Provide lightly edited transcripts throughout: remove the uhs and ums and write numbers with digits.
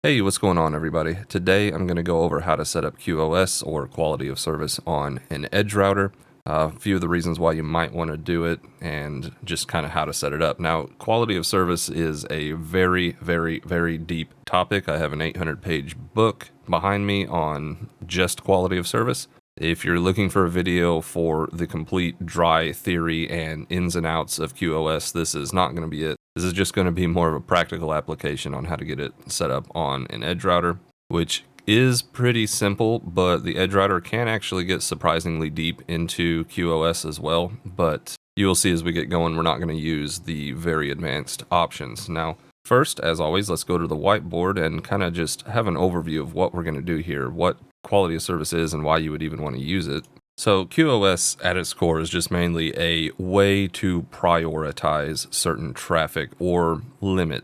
Hey, what's going on, everybody? Today I'm going to go over how to set up QoS, or quality of service, on an Edgerouter. A few of the reasons why you might want to do it, and just kind of how to set it up. Now, quality of service is a very, very, very deep topic. I have an 800-page book behind me on just quality of service. If you're looking for a video for the complete dry theory and ins and outs of QoS, this is not going to be it. This is just going to be more of a practical application on how to get it set up on an Edgerouter, which is pretty simple, but the Edgerouter can actually get surprisingly deep into QoS as well. But you will see as we get going, we're not going to use the very advanced options. Now, first, as always, let's go to the whiteboard and kind of just have an overview of what we're going to do here, what quality of service is and why you would even want to use it. So QoS at its core is just mainly a way to prioritize certain traffic or limit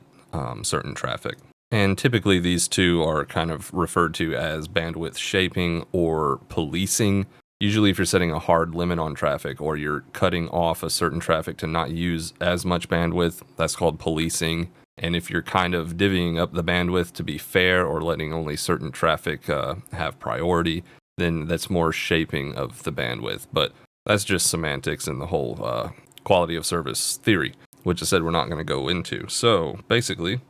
certain traffic. And typically these two are kind of referred to as bandwidth shaping or policing. Usually if you're setting a hard limit on traffic or you're cutting off a certain traffic to not use as much bandwidth, that's called policing. And if you're kind of divvying up the bandwidth to be fair or letting only certain traffic have priority, then that's more shaping of the bandwidth. But that's just semantics in the whole quality of service theory, which I said we're not going to go into. So basically,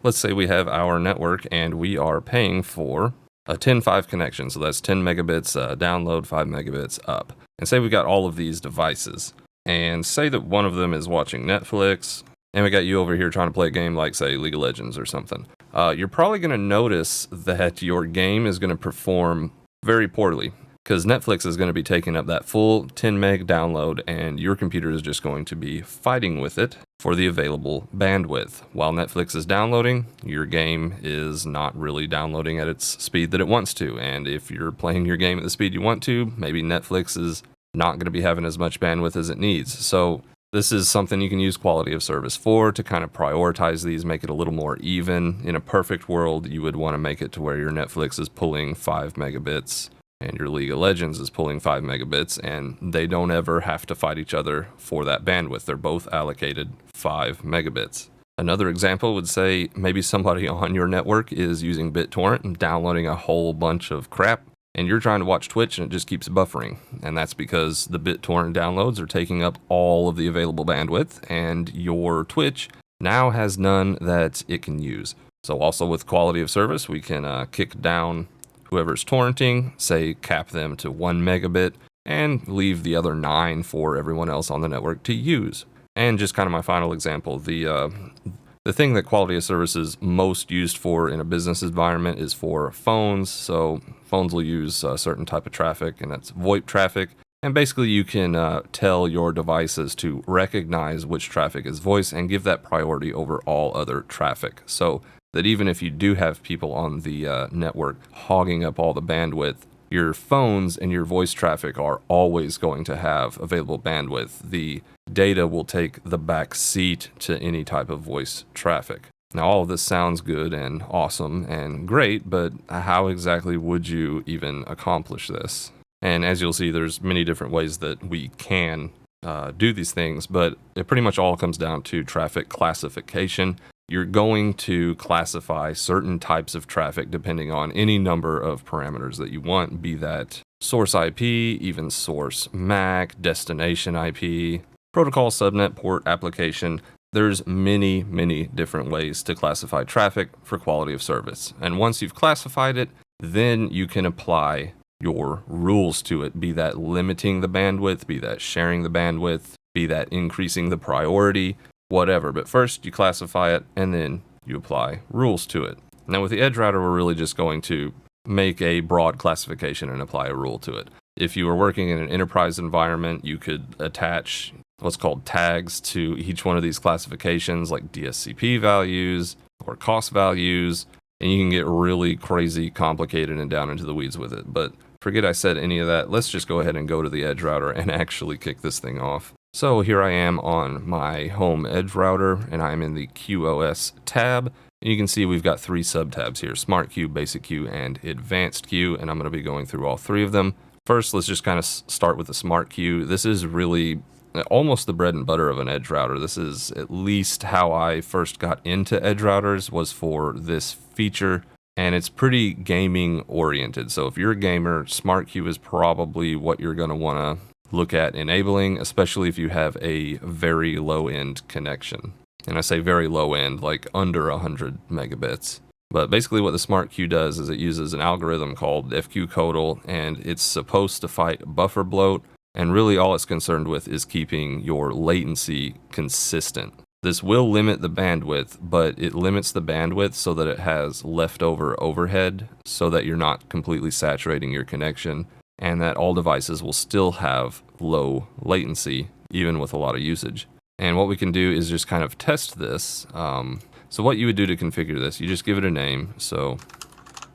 let's say we have our network and we are paying for a 10.5 connection. So that's 10 megabits download, 5 megabits up. And say we got all of these devices. And say that one of them is watching Netflix, and we got you over here trying to play a game like, say, League of Legends or something. You're probably going to notice that your game is going to perform very poorly because Netflix is going to be taking up that full 10 meg download and your computer is just going to be fighting with it for the available bandwidth. While Netflix is downloading, your game is not really downloading at its speed that it wants to. And if you're playing your game at the speed you want to, maybe Netflix is not going to be having as much bandwidth as it needs. So this is something you can use quality of service for, to kind of prioritize these, make it a little more even. In a perfect world, you would want to make it to where your Netflix is pulling 5 megabits and your League of Legends is pulling 5 megabits, and they don't ever have to fight each other for that bandwidth. They're both allocated 5 megabits. Another example would say maybe somebody on your network is using BitTorrent and downloading a whole bunch of crap, and you're trying to watch Twitch and it just keeps buffering. And that's because the BitTorrent downloads are taking up all of the available bandwidth, and your Twitch now has none that it can use. So also with quality of service, we can kick down whoever's torrenting, say cap them to 1 megabit, and leave the other 9 for everyone else on the network to use. And just kind of my final example, the thing that quality of service is most used for in a business environment is for phones. So phones will use a certain type of traffic, and that's VoIP traffic. And basically you can tell your devices to recognize which traffic is voice and give that priority over all other traffic. So that even if you do have people on the network hogging up all the bandwidth, your phones and your voice traffic are always going to have available bandwidth. The data will take the back seat to any type of voice traffic. Now, all of this sounds good and awesome and great, but how exactly would you even accomplish this? And as you'll see, there's many different ways that we can do these things, but it pretty much all comes down to traffic classification. You're going to classify certain types of traffic depending on any number of parameters that you want, be that source IP, even source MAC, destination IP, protocol, subnet, port, application. There's many, many different ways to classify traffic for quality of service. And once you've classified it, then you can apply your rules to it, be that limiting the bandwidth, be that sharing the bandwidth, be that increasing the priority, whatever. But first you classify it and then you apply rules to it. Now with the Edgerouter, we're really just going to make a broad classification and apply a rule to it. If you were working in an enterprise environment, you could attach what's called tags to each one of these classifications, like DSCP values or cost values, and you can get really crazy complicated and down into the weeds with it. But forget I said any of that. Let's just go ahead and go to the Edgerouter and actually kick this thing off. So here I am on my home Edgerouter, and I'm in the QoS tab. And you can see we've got 3 sub-tabs here: Smart Queue, Basic Queue, and Advanced Queue, and I'm going to be going through all 3 of them. First, let's just kind of start with the Smart Queue. This is really almost the bread and butter of an Edgerouter. This is at least how I first got into Edgerouters, was for this feature. and it's pretty gaming oriented. So if you're a gamer, Smart Queue is probably what you're going to want to look at enabling, especially if you have a very low end connection. And I say very low end, like under 100 megabits. But basically what the Smart Queue does is it uses an algorithm called FQ and it's supposed to fight Bufferbloat, and really all it's concerned with is keeping your latency consistent. This will limit the bandwidth, but it limits the bandwidth so that it has leftover overhead so that you're not completely saturating your connection, and that all devices will still have low latency, even with a lot of usage. And what we can do is just kind of test this. So what you would do to configure this, you just give it a name. So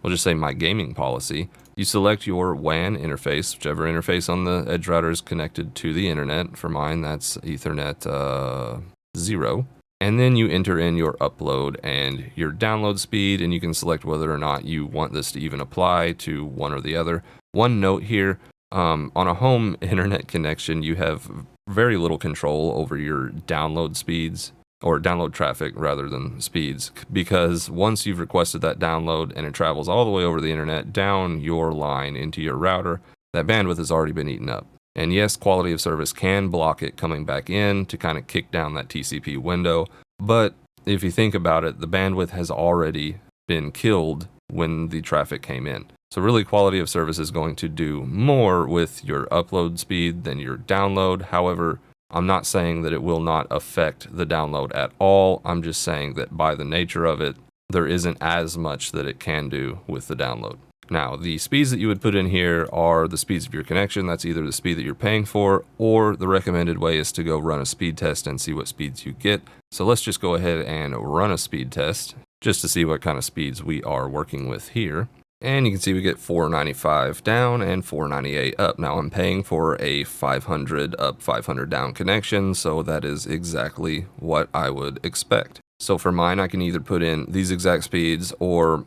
we'll just say my gaming policy. You select your WAN interface, whichever interface on the Edgerouter is connected to the internet. For mine, that's Ethernet 0. And then you enter in your upload and your download speed, and you can select whether or not you want this to even apply to one or the other. One note here, on a home internet connection, you have very little control over your download speeds, or download traffic rather than speeds, because once you've requested that download and it travels all the way over the internet down your line into your router, that bandwidth has already been eaten up. And yes, quality of service can block it coming back in to kind of kick down that TCP window, but if you think about it, the bandwidth has already been killed when the traffic came in. So really, quality of service is going to do more with your upload speed than your download. However, I'm not saying that it will not affect the download at all. I'm just saying that by the nature of it, there isn't as much that it can do with the download. Now, the speeds that you would put in here are the speeds of your connection. That's either the speed that you're paying for, or the recommended way is to go run a speed test and see what speeds you get. So let's just go ahead and run a speed test just to see what kind of speeds we are working with here. And you can see we get 495 down and 498 up. Now I'm paying for a 500 up, 500 down connection, so that is exactly what I would expect. So for mine, I can either put in these exact speeds or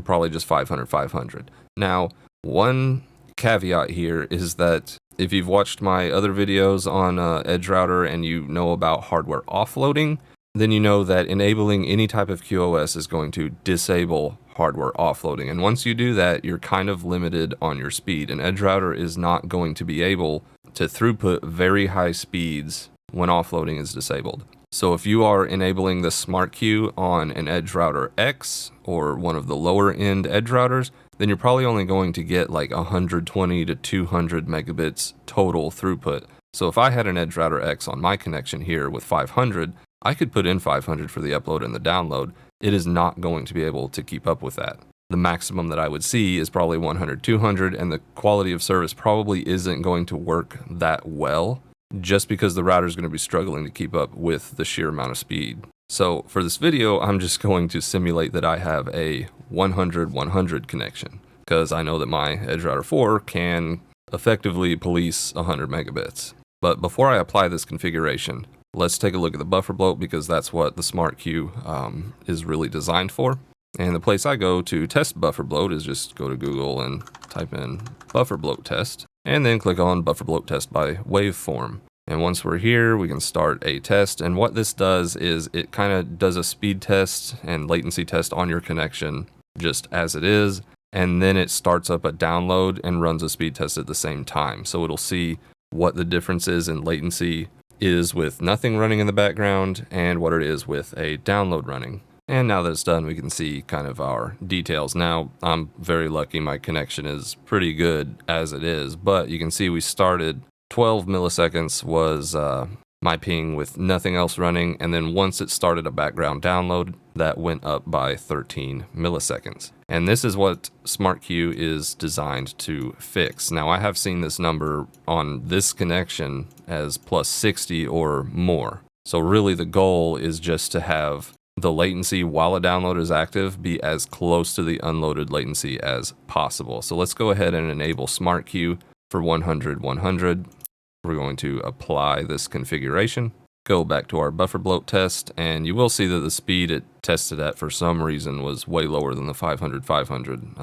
probably just 500, 500. Now, one caveat here is that if you've watched my other videos on Edgerouter and you know about hardware offloading, then you know that enabling any type of QoS is going to disable hardware offloading. And once you do that, you're kind of limited on your speed. And Edgerouter is not going to be able to throughput very high speeds when offloading is disabled. So if you are enabling the Smart Queue on an Edgerouter X or one of the lower end Edgerouters, then you're probably only going to get like 120 to 200 megabits total throughput. So if I had an Edgerouter X on my connection here with 500, I could put in 500 for the upload and the download. It is not going to be able to keep up with that. The maximum that I would see is probably 100, 200, and the quality of service probably isn't going to work that well, just because the router is going to be struggling to keep up with the sheer amount of speed. So for this video, I'm just going to simulate that I have a 100-100 connection, because I know that my Edgerouter 4 can effectively police 100 megabits. But before I apply this configuration, let's take a look at the Bufferbloat, because that's what the Smart Queue is really designed for. And the place I go to test Bufferbloat is just go to Google and type in Bufferbloat test, and then click on Bufferbloat test by waveform. And once we're here, we can start a test. And what this does is it kind of does a speed test and latency test on your connection just as it is. And then it starts up a download and runs a speed test at the same time. So it'll see what the difference is in latency is with nothing running in the background and what it is with a download running. And now that it's done, we can see kind of our details. Now, I'm very lucky my connection is pretty good as it is, but you can see we started 12 milliseconds was my ping with nothing else running, and then once it started a background download, that went up by 13 milliseconds. And this is what Smart Queue is designed to fix. Now, I have seen this number on this connection as plus 60 or more. So really the goal is just to have the latency while a download is active be as close to the unloaded latency as possible. So let's go ahead and enable Smart Queue for 100-100. We're going to apply this configuration, go back to our Bufferbloat test, and you will see that the speed it tested at for some reason was way lower than the 500-500.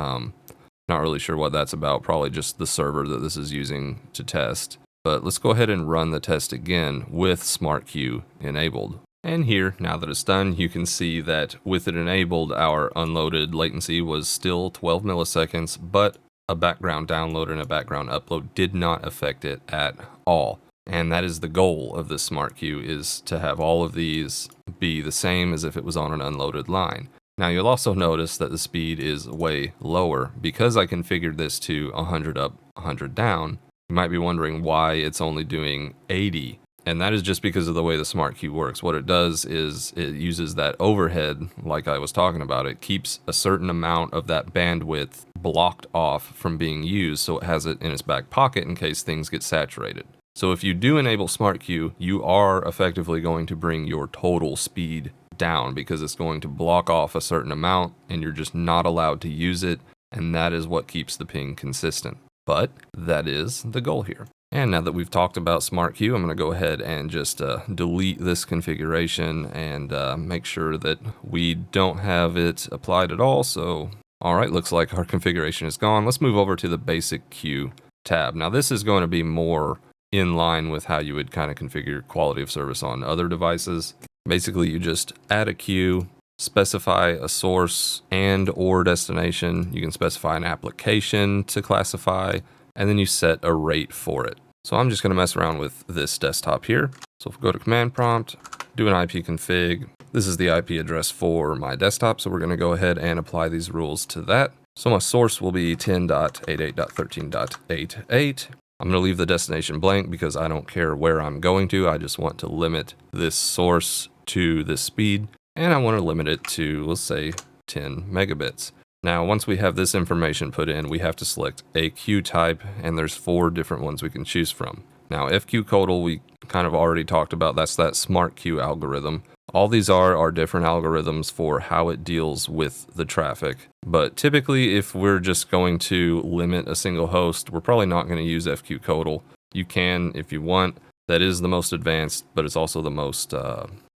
Not really sure what that's about, probably just the server that this is using to test. But let's go ahead and run the test again with Smart Queue enabled. And here, now that it's done, you can see that with it enabled, our unloaded latency was still 12 milliseconds, but a background download and a background upload did not affect it at all. And that is the goal of this smart queue, is to have all of these be the same as if it was on an unloaded line. Now you'll also notice that the speed is way lower. Because I configured this to 100 up, 100 down, you might be wondering why it's only doing 80. And that is just because of the way the smart queue works. What it does is it uses that overhead, like I was talking about. It keeps a certain amount of that bandwidth blocked off from being used, so it has it in its back pocket in case things get saturated. So if you do enable smart queue, you are effectively going to bring your total speed down, because it's going to block off a certain amount and you're just not allowed to use it, and that is what keeps the ping consistent. But that is the goal here. And now that we've talked about smart queue, I'm going to go ahead and just delete this configuration and make sure that we don't have it applied at all. So, all right, looks like our configuration is gone. Let's move over to the basic queue tab. Now this is going to be more in line with how you would kind of configure quality of service on other devices. Basically, you just add a queue, specify a source and or destination. You can specify an application to classify, and then you set a rate for it. So I'm just going to mess around with this desktop here. So if we go to command prompt, do an IP config. This is the IP address for my desktop, so we're going to go ahead and apply these rules to that. So my source will be 10.88.13.88. I'm going to leave the destination blank because I don't care where I'm going to. I just want to limit this source to this speed, and I want to limit it to, let's say, 10 megabits. Now, once we have this information put in, we have to select a queue type, and there's 4 different ones we can choose from. Now, FQ Codal, we kind of already talked about. That's that smart queue algorithm. All these are different algorithms for how it deals with the traffic. But typically, if we're just going to limit a single host, we're probably not going to use FQ Codal. You can, if you want. That is the most advanced, but it's also the most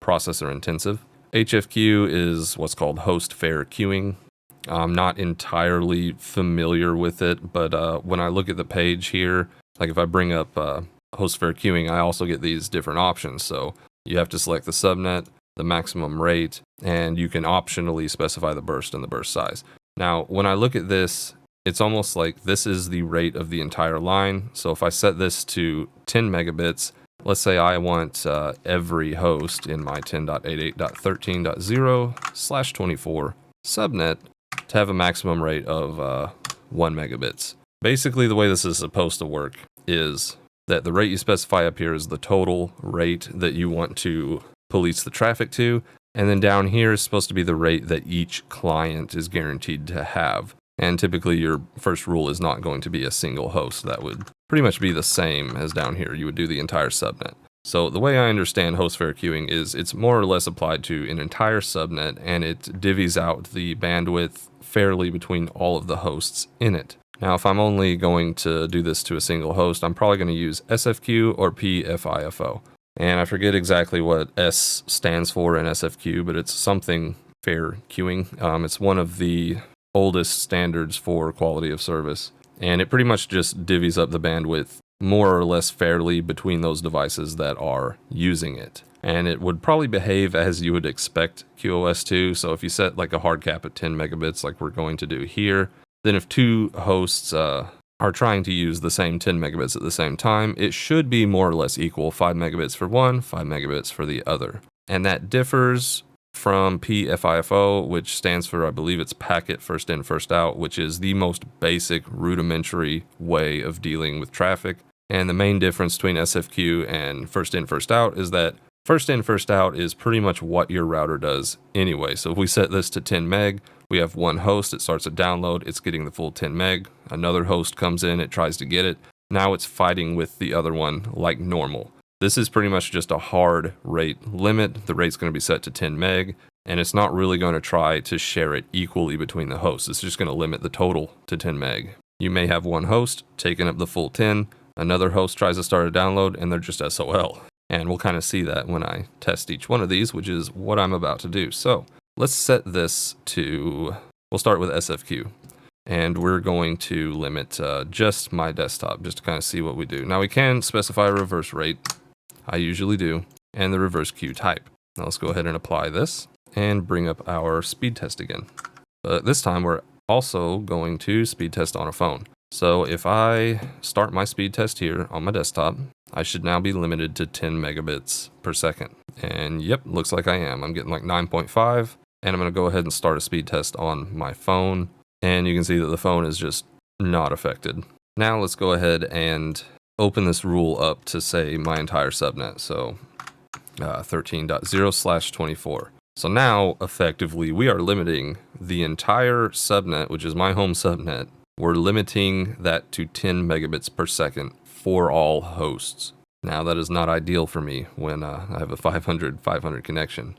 processor intensive. HFQ is what's called host fair queuing. I'm not entirely familiar with it, but when I look at the page here, like if I bring up host fair queuing, I also get these different options. So you have to select the subnet, the maximum rate, and you can optionally specify the burst and the burst size. Now, when I look at this, it's almost like this is the rate of the entire line. So if I set this to 10 megabits, let's say I want every host in my 10.88.13.0/24 subnet to have a maximum rate of 1 megabits. Basically, the way this is supposed to work is that the rate you specify up here is the total rate that you want to police the traffic to, and then down here is supposed to be the rate that each client is guaranteed to have. And typically your first rule is not going to be a single host. That would pretty much be the same as down here. You would do the entire subnet. So the way I understand host fair queuing is it's more or less applied to an entire subnet, and it divvies out the bandwidth fairly between all of the hosts in it. Now, if I'm only going to do this to a single host, I'm probably going to use SFQ or PFIFO. And I forget exactly what S stands for in SFQ, but it's something fair queuing. It's one of the oldest standards for quality of service. And it pretty much just divvies up the bandwidth more or less fairly between those devices that are using it. And it would probably behave as you would expect QoS to. So if you set like a hard cap at 10 megabits like we're going to do here, then if 2 hosts are trying to use the same 10 megabits at the same time, it should be more or less equal. 5 megabits for one, 5 megabits for the other. And that differs from PFIFO, which stands for, I believe it's packet first in, first out, which is the most basic rudimentary way of dealing with traffic. And the main difference between SFQ and first in, first out is that first in, first out is pretty much what your router does anyway. So if we set this to 10 meg, we have one host, it starts a download, it's getting the full 10 meg. Another host comes in, it tries to get it. Now it's fighting with the other one like normal. This is pretty much just a hard rate limit. The rate's going to be set to 10 meg, and it's not really going to try to share it equally between the hosts. It's just going to limit the total to 10 meg. You may have one host taking up the full 10, another host tries to start a download, and they're just SOL. And we'll kind of see that when I test each one of these, which is what I'm about to do. So let's set this to, we'll start with SFQ. And we're going to limit just my desktop, just to kind of see what we do. Now we can specify a reverse rate. I usually do, and the reverse queue type. Now let's go ahead and apply this and bring up our speed test again. But this time we're also going to speed test on a phone. So if I start my speed test here on my desktop, I should now be limited to 10 megabits per second. And yep, looks like I am. I'm getting like 9.5, and I'm going to go ahead and start a speed test on my phone. And you can see that the phone is just not affected. Now let's go ahead and open this rule up to say my entire subnet. So 13.0/24. So now effectively we are limiting the entire subnet, which is my home subnet. We're limiting that to 10 megabits per second for all hosts. Now that is not ideal for me when I have a 500 connection.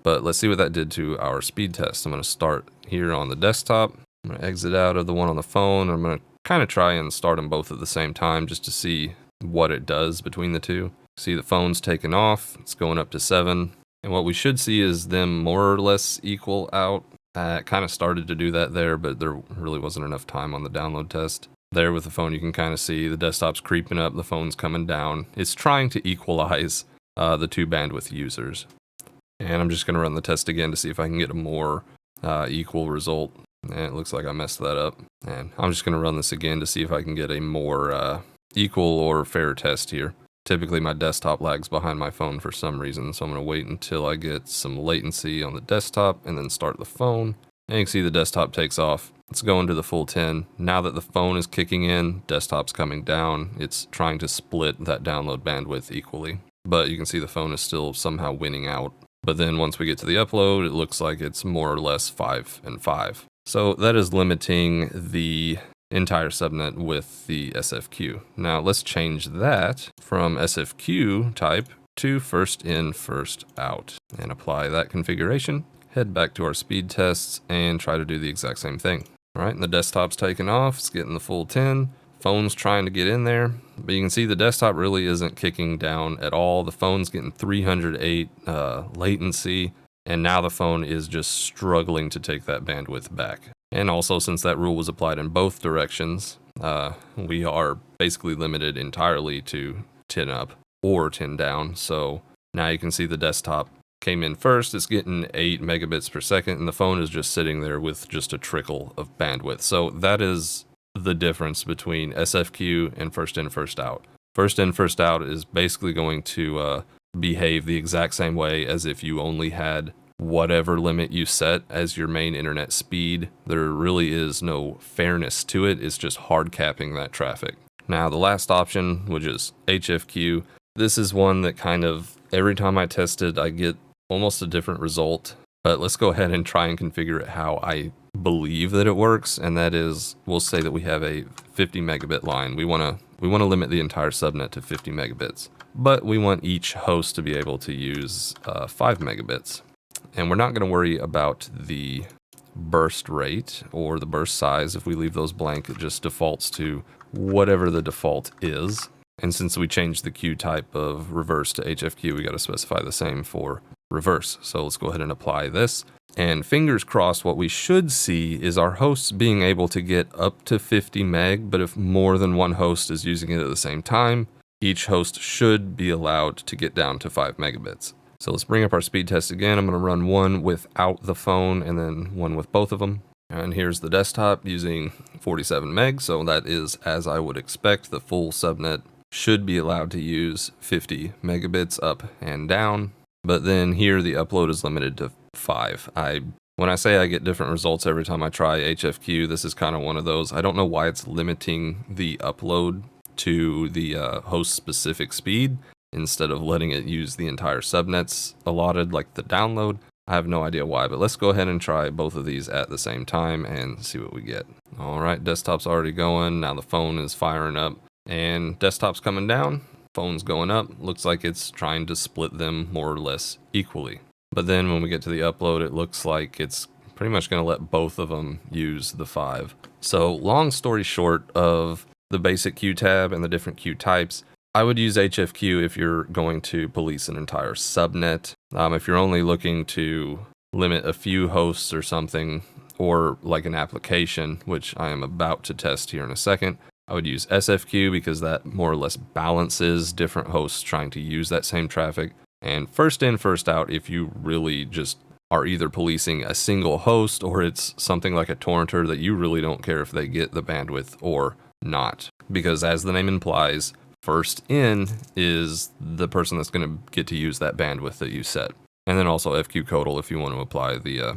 But let's see what that did to our speed test. I'm going to start here on the desktop. I'm going to exit out of the one on the phone. I'm going to kind of try and start them both at the same time just to see what it does between the two. See the phone's taken off. It's going up to 7. And what we should see is them more or less equal out. It kind of started to do that there, but there really wasn't enough time on the download test. There with the phone, you can kind of see the desktop's creeping up, the phone's coming down. It's trying to equalize the two bandwidth users. And I'm just going to run the test again to see if I can get a more equal result. And it looks like I messed that up. And I'm just going to run this again to see if I can get a more equal or fair test here. Typically my desktop lags behind my phone for some reason, so I'm going to wait until I get some latency on the desktop and then start the phone. And you can see the desktop takes off. It's going to the full 10. Now that the phone is kicking in, desktop's coming down. It's trying to split that download bandwidth equally. But you can see the phone is still somehow winning out. But then once we get to the upload, it looks like it's more or less 5 and 5. So that is limiting the entire subnet with the SFQ. Now let's change that from SFQ type to first in, first out and apply that configuration. Head back to our speed tests and try to do the exact same thing. All right, and the desktop's taking off, it's getting the full 10. Phone's trying to get in there, but you can see the desktop really isn't kicking down at all. The phone's getting 308 latency, and now the phone is just struggling to take that bandwidth back. And also, since that rule was applied in both directions, we are basically limited entirely to 10 up or 10 down. So now you can see the desktop came in first. It's getting 8 megabits per second, and the phone is just sitting there with just a trickle of bandwidth. So that is the difference between SFQ and first in, first out. First in, first out is basically going to behave the exact same way as if you only had whatever limit you set as your main internet speed. There really is no fairness to it. It's just hard capping that traffic. Now the last option, which is HFQ, this is one that kind of every time I test it, I get almost a different result. But let's go ahead and try and configure it how I believe that it works, and that is, we'll say that we have a 50 megabit line. We want to limit the entire subnet to 50 megabits, but we want each host to be able to use 5 megabits. And we're not going to worry about the burst rate or the burst size. If we leave those blank, it just defaults to whatever the default is. And since we changed the queue type of reverse to HFQ, we got to specify the same for reverse. So let's go ahead and apply this. And fingers crossed, what we should see is our hosts being able to get up to 50 meg, but if more than one host is using it at the same time, each host should be allowed to get down to 5 megabits. So let's bring up our speed test again. I'm going to run one without the phone and then one with both of them. And here's the desktop using 47 meg. So that is as I would expect. The full subnet should be allowed to use 50 megabits up and down. But then here the upload is limited to 5. When I say I get different results every time I try HFQ, this is kind of one of those. I don't know why it's limiting the upload to the host specific speed instead of letting it use the entire subnets allotted like the download. I have no idea why, but let's go ahead and try both of these at the same time and see what we get. All right, desktop's already going. Now the phone is firing up and desktop's coming down. Phone's going up. Looks like it's trying to split them more or less equally. But then when we get to the upload, it looks like it's pretty much going to let both of them use the 5. So long story short of the basic queue tab and the different queue types, I would use HFQ if you're going to police an entire subnet. If you're only looking to limit a few hosts or something, or like an application, which I am about to test here in a second, I would use SFQ because that more or less balances different hosts trying to use that same traffic. And first in, first out, if you really just are either policing a single host or it's something like a torrenter that you really don't care if they get the bandwidth or not. Because as the name implies, first in is the person that's going to get to use that bandwidth that you set. And then also FQ Codal if you want to apply the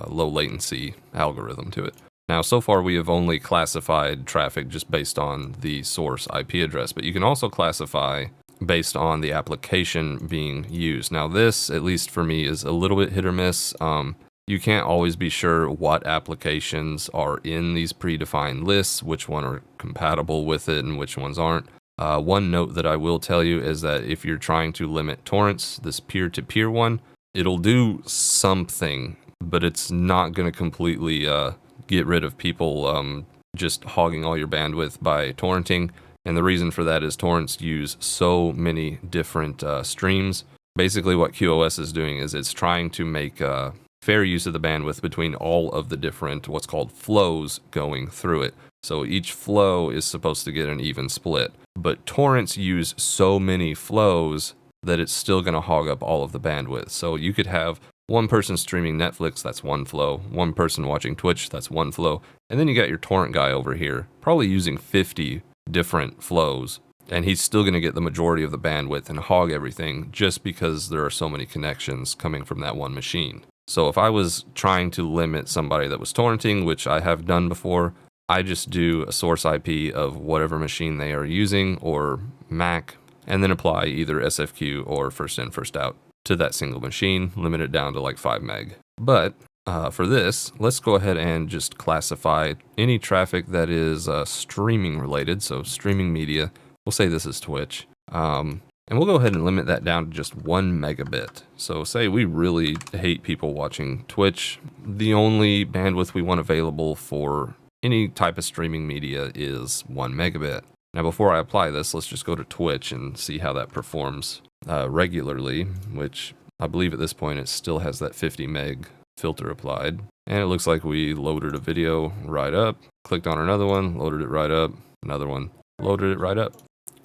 low latency algorithm to it. Now, so far we have only classified traffic just based on the source IP address, but you can also classify based on the application being used. Now this, at least for me, is a little bit hit or miss. You can't always be sure what applications are in these predefined lists, which one are compatible with it and which ones aren't. One note that I will tell you is that if you're trying to limit torrents, this peer-to-peer one, it'll do something, but it's not going to completely get rid of people just hogging all your bandwidth by torrenting. And the reason for that is torrents use so many different streams. Basically what QoS is doing is it's trying to make fair use of the bandwidth between all of the different what's called flows going through it. So each flow is supposed to get an even split. But torrents use so many flows that it's still going to hog up all of the bandwidth. So you could have one person streaming Netflix, that's one flow. One person watching Twitch, that's one flow. And then you got your torrent guy over here, probably using 50 different flows. And he's still going to get the majority of the bandwidth and hog everything just because there are so many connections coming from that one machine. So if I was trying to limit somebody that was torrenting, which I have done before, I just do a source IP of whatever machine they are using or MAC, and then apply either SFQ or first in, first out to that single machine, limit it down to like 5 meg. But for this, let's go ahead and just classify any traffic that is streaming related, so streaming media. We'll say this is Twitch. And we'll go ahead and limit that down to just 1 megabit. So say we really hate people watching Twitch. The only bandwidth we want available for any type of streaming media is 1 megabit. Now before I apply this, let's just go to Twitch and see how that performs regularly, which I believe at this point it still has that 50 meg filter applied. And it looks like we loaded a video right up, clicked on another one, loaded it right up, another one, loaded it right up.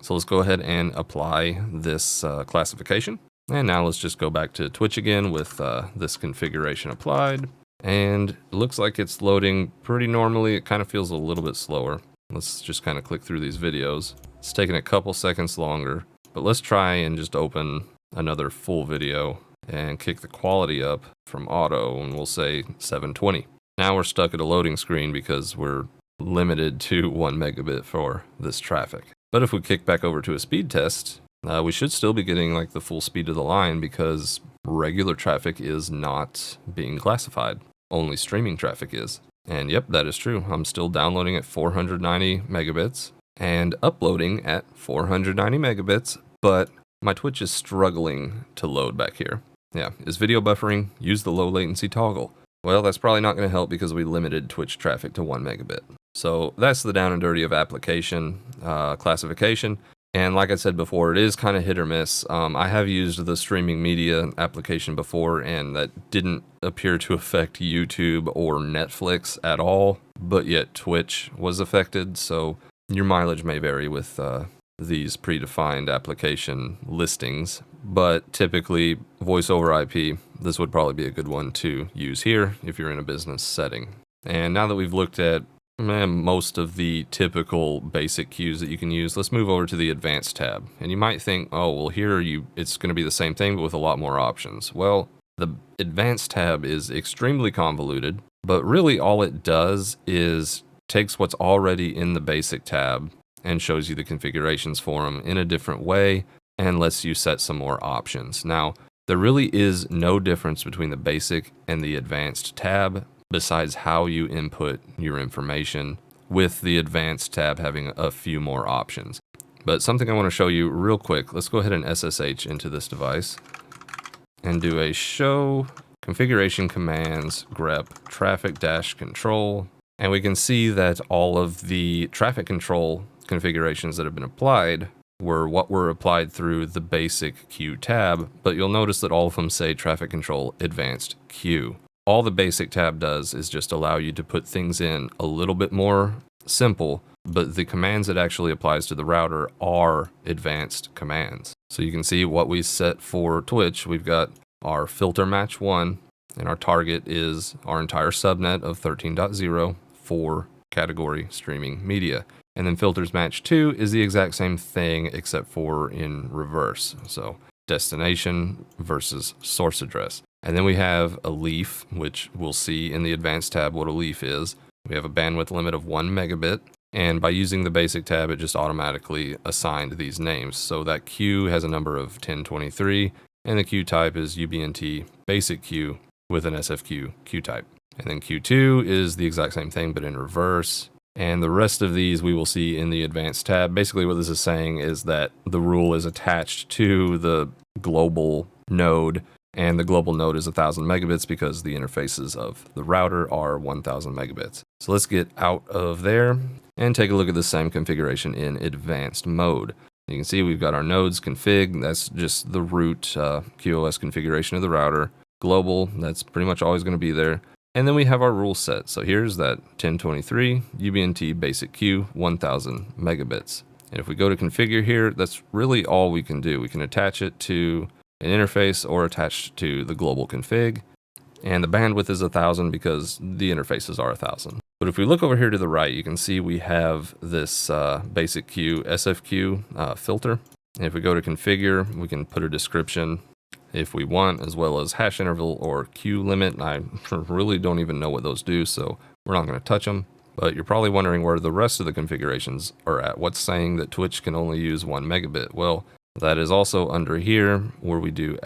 So let's go ahead and apply this classification. And now let's just go back to Twitch again with this configuration applied. And it looks like it's loading pretty normally. It kind of feels a little bit slower. Let's just kind of click through these videos. It's taking a couple seconds longer, but let's try and just open another full video and kick the quality up from auto, and we'll say 720. Now we're stuck at a loading screen because we're limited to 1 megabit for this traffic. But if we kick back over to a speed test, we should still be getting like the full speed of the line because regular traffic is not being classified. Only streaming traffic is. And yep, that is true. I'm still downloading at 490 megabits and uploading at 490 megabits, but my Twitch is struggling to load back here. Yeah, is video buffering? Use the low latency toggle. Well, that's probably not going to help because we limited Twitch traffic to 1 megabit. So that's the down and dirty of application classification. And like I said before, it is kind of hit or miss. I have used the streaming media application before, and that didn't appear to affect YouTube or Netflix at all, but yet Twitch was affected. So your mileage may vary with these predefined application listings, but typically voice over IP, this would probably be a good one to use here if you're in a business setting. And now that we've looked at most of the typical basic queues that you can use, let's move over to the advanced tab. And you might think, oh, well, here it's going to be the same thing, but with a lot more options. Well, the advanced tab is extremely convoluted, but really all it does is takes what's already in the basic tab and shows you the configurations for them in a different way and lets you set some more options. Now, there really is no difference between the basic and the advanced tab, besides how you input your information, with the advanced tab having a few more options. But something I want to show you real quick, let's go ahead and SSH into this device and do a show configuration commands grep traffic-control. And we can see that all of the traffic control configurations that have been applied were what were applied through the basic queue tab, but you'll notice that all of them say traffic control advanced queue. All the basic tab does is just allow you to put things in a little bit more simple but the commands it actually applies to the router are advanced commands. So you can see what we set for Twitch. We've got our filter match 1, and our target is our entire subnet of 13.0 for category streaming media. And then filters match 2 is the exact same thing except for in reverse. So destination versus source address. And then we have a leaf, which we'll see in the advanced tab what a leaf is. We have a bandwidth limit of 1 megabit. And by using the basic tab, it just automatically assigned these names. So that queue has a number of 1023, and the queue type is UBNT basic queue with an SFQ queue type. And then Q2 is the exact same thing, but in reverse. And the rest of these we will see in the advanced tab. Basically what this is saying is that the rule is attached to the global node, and the global node is 1000 megabits because the interfaces of the router are 1000 megabits. So let's get out of there and take a look at the same configuration in advanced mode. You can see we've got our nodes config, that's just the root QoS configuration of the router. Global, that's pretty much always going to be there. And then we have our rule set. So here's that 1023 UBNT basic queue, 1000 megabits. And if we go to configure here, that's really all we can do. We can attach it to an interface or attach to the global config. And the bandwidth is 1000 because the interfaces are 1000. But if we look over here to the right, you can see we have this basic queue SFQ filter. And if we go to configure, we can put a description if we want, as well as hash interval or queue limit. I really don't even know what those do, so we're not going to touch them. But you're probably wondering where the rest of the configurations are at. What's saying that Twitch can only use 1 megabit? Well, that is also under here where we do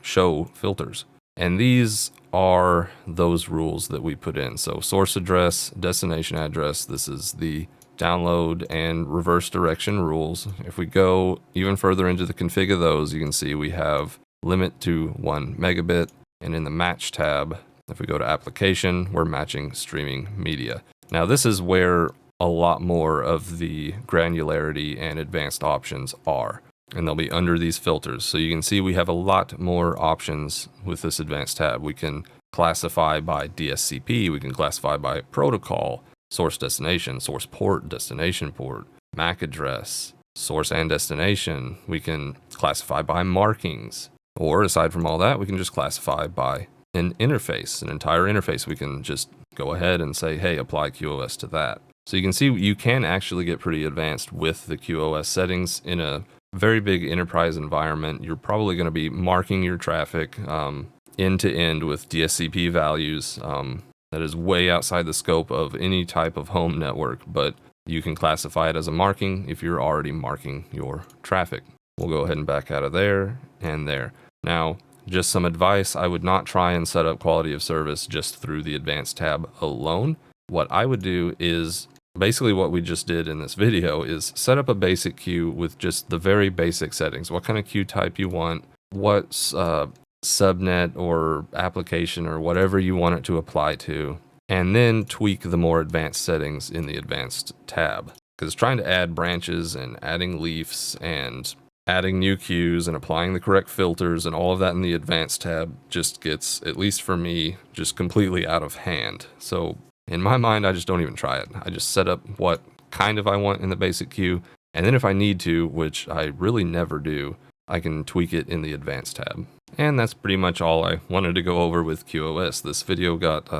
show filters. And these are those rules that we put in. So source address, destination address, this is the download and reverse direction rules. If we go even further into the config of those, you can see we have limit to 1 megabit. And in the match tab, if we go to application, we're matching streaming media. Now this is where a lot more of the granularity and advanced options are, and they'll be under these filters. So you can see we have a lot more options with this advanced tab. We can classify by DSCP, we can classify by protocol, source destination, source port, destination port, MAC address, source and destination. We can classify by markings, or aside from all that, we can just classify by an interface, an entire interface. We can just go ahead and say, hey, apply QoS to that. So you can see you can actually get pretty advanced with the QoS settings. In a very big enterprise environment, you're probably going to be marking your traffic end to end with DSCP values. That is way outside the scope of any type of home network, but you can classify it as a marking if you're already marking your traffic. We'll go ahead and back out of there and there. Now, just some advice, I would not try and set up quality of service just through the advanced tab alone. What I would do is basically what we just did in this video is set up a basic queue with just the very basic settings. What kind of queue type you want, what subnet or application or whatever you want it to apply to, and then tweak the more advanced settings in the advanced tab. Because trying to add branches and adding leafs and adding new queues and applying the correct filters and all of that in the advanced tab just gets, at least for me, just completely out of hand. So in my mind, I just don't even try it. I just set up what kind of I want in the basic queue, and then if I need to, which I really never do, I can tweak it in the advanced tab. And that's pretty much all I wanted to go over with QoS. This video got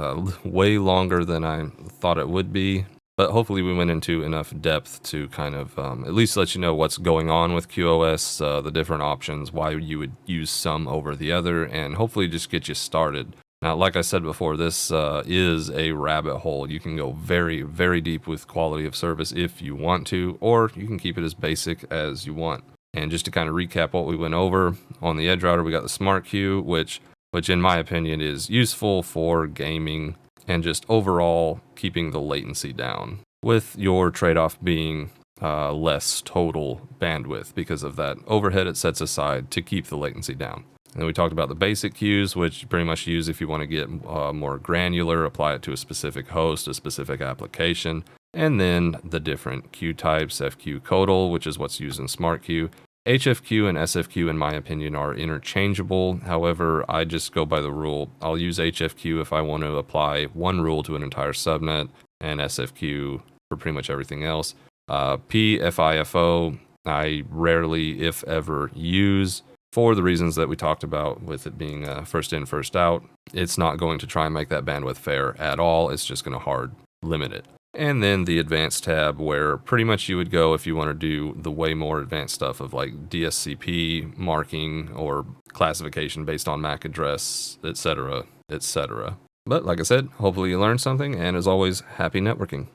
way longer than I thought it would be, but hopefully we went into enough depth to kind of at least let you know what's going on with QoS, the different options, why you would use some over the other, and hopefully just get you started. Now, like I said before, this is a rabbit hole. You can go very, very deep with quality of service if you want to, or you can keep it as basic as you want. And just to kind of recap what we went over, on the Edgerouter, we got the Smart Queue, which in my opinion is useful for gaming and just overall keeping the latency down, with your trade-off being less total bandwidth because of that overhead it sets aside to keep the latency down. And then we talked about the basic queues, which you pretty much use if you want to get more granular, apply it to a specific host, a specific application. And then the different queue types, FQ Codal, which is what's used in Smart Queue. HFQ and SFQ, in my opinion, are interchangeable. However, I just go by the rule. I'll use HFQ if I want to apply one rule to an entire subnet, and SFQ for pretty much everything else. PFIFO, I rarely, if ever, use for the reasons that we talked about with it being first in, first out. It's not going to try and make that bandwidth fair at all. It's just going to hard limit it. And then the advanced tab, where pretty much you would go if you want to do the way more advanced stuff of like DSCP marking or classification based on MAC address, etc., etc. But like I said, hopefully you learned something, and as always, happy networking.